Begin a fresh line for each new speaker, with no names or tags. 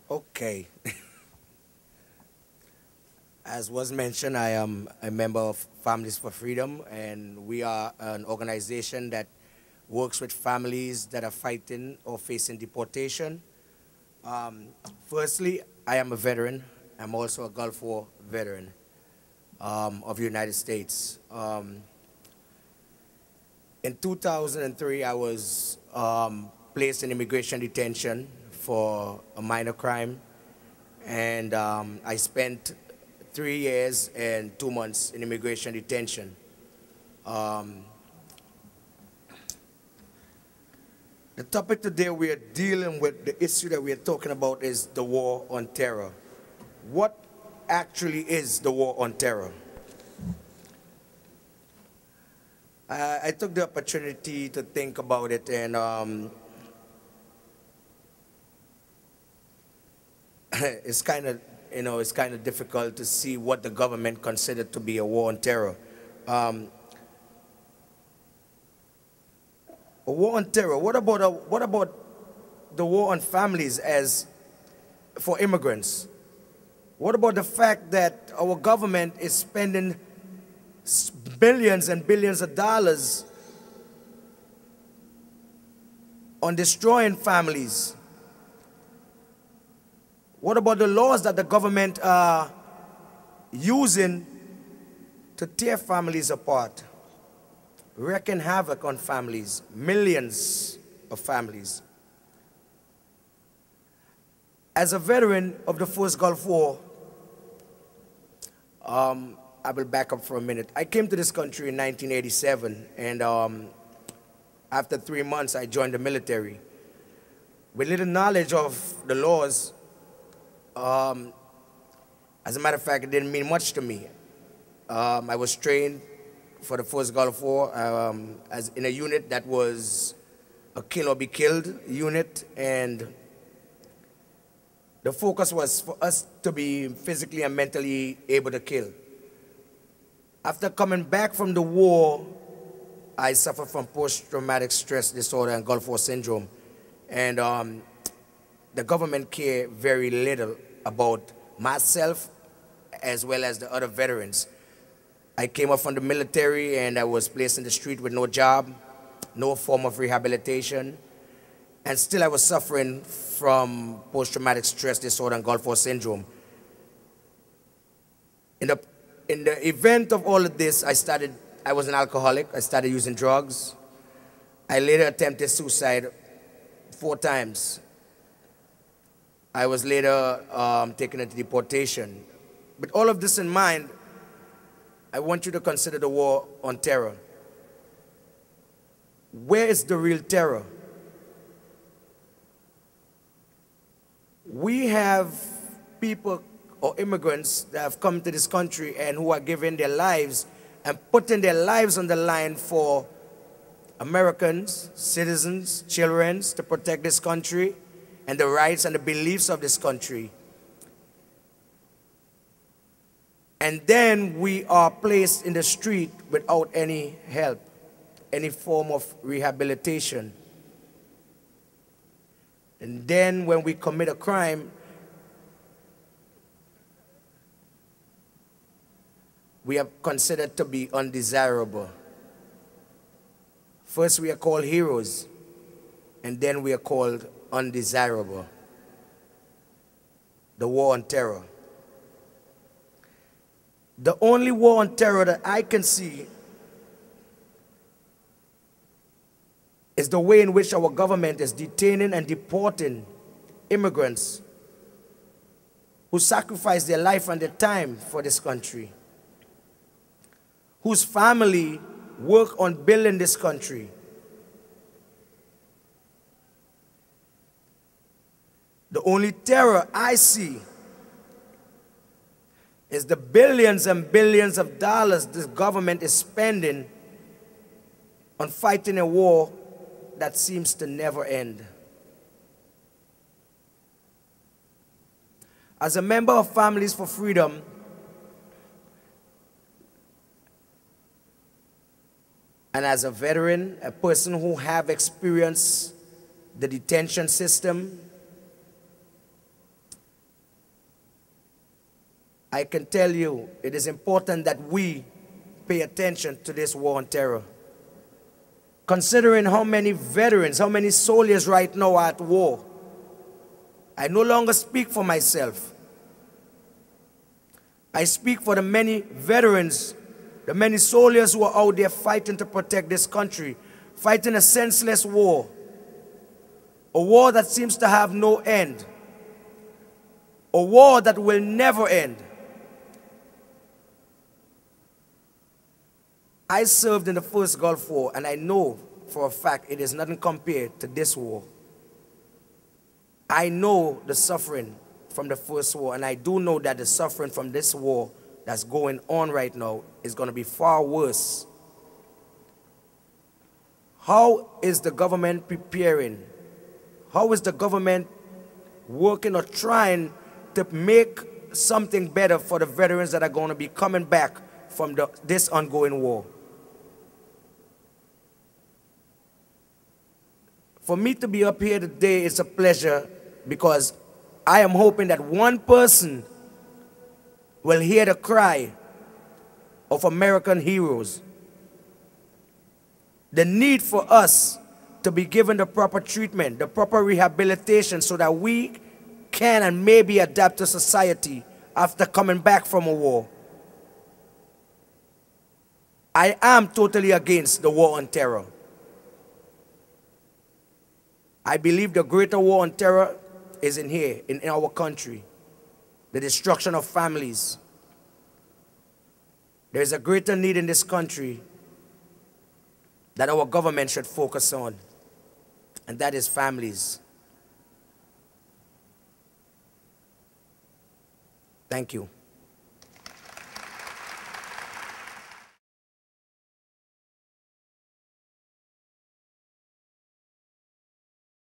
Okay. As was mentioned, I am a member of Families for Freedom, and we are an organization that works with families that are fighting or facing deportation. Um, Firstly, I am a veteran. I'm also a Gulf War veteran of the United States. In 2003, I was placed in immigration detention for a minor crime, and I spent 3 years and 2 months in immigration detention. Um, the topic today we are dealing with, the issue that we are talking about is the war on terror. What actually is the war on terror? I took the opportunity to think about it, and it's kind of, it's kind of difficult to see what the government considered to be a war on terror. Um, a war on terror. What about the war on families as for immigrants? What about the fact that our government is spending billions and billions of dollars on destroying families? What about the laws that the government are using to tear families apart, wreaking havoc on families, millions of families? As a veteran of the First Gulf War, I will back up for a minute. I came to this country in 1987, and after 3 months, I joined the military. With little knowledge of the laws, as a matter of fact, it didn't mean much to me. I was trained for the First Gulf War as in a unit that was a kill or be killed unit, and the focus was for us to be physically and mentally able to kill. After coming back from the war, I suffered from post-traumatic stress disorder and Gulf War syndrome. And the government cared very little about myself as well as the other veterans. I came up from the military and I was placed in the street with no job, no form of rehabilitation, and still I was suffering from post-traumatic stress disorder and Gulf War syndrome. In the event of all of this, I was an alcoholic. I started using drugs. I later attempted suicide 4 times. I was later taken into deportation. With all of this in mind, I want you to consider the war on terror. Where is the real terror? We have people or immigrants that have come to this country and who are giving their lives and putting their lives on the line for Americans, citizens, children, to protect this country and the rights and the beliefs of this country. And then we are placed in the street without any help, any form of rehabilitation. And then when we commit a crime, we are considered to be undesirable. First we are called heroes, and then we are called undesirable. The war on terror. The only war on terror that I can see is the way in which our government is detaining and deporting immigrants who sacrifice their life and their time for this country, whose family work on building this country. The only terror I see is the billions and billions of dollars this government is spending on fighting a war that seems to never end. As a member of Families for Freedom, and as a veteran, a person who have experienced the detention system, I can tell you it is important that we pay attention to this war on terror. Considering how many veterans, how many soldiers right now are at war, I no longer speak for myself. I speak for the many veterans, the many soldiers who are out there fighting to protect this country, fighting a senseless war, a war that seems to have no end, a war that will never end. I served in the first Gulf War, and I know for a fact it is nothing compared to this war. I know the suffering from the first war, and I do know that the suffering from this war that's going on right now is going to be far worse. How is the government preparing? How is the government working or trying to make something better for the veterans that are going to be coming back from this ongoing war? For me to be up here today is a pleasure, because I am hoping that one person will hear the cry of American heroes. The need for us to be given the proper treatment, the proper rehabilitation, so that we can and maybe adapt to society after coming back from a war. I am totally against the war on terror. I believe the greater war on terror is in here, in our country. The destruction of families. There is a greater need in this country that our government should focus on, and that is families. Thank you.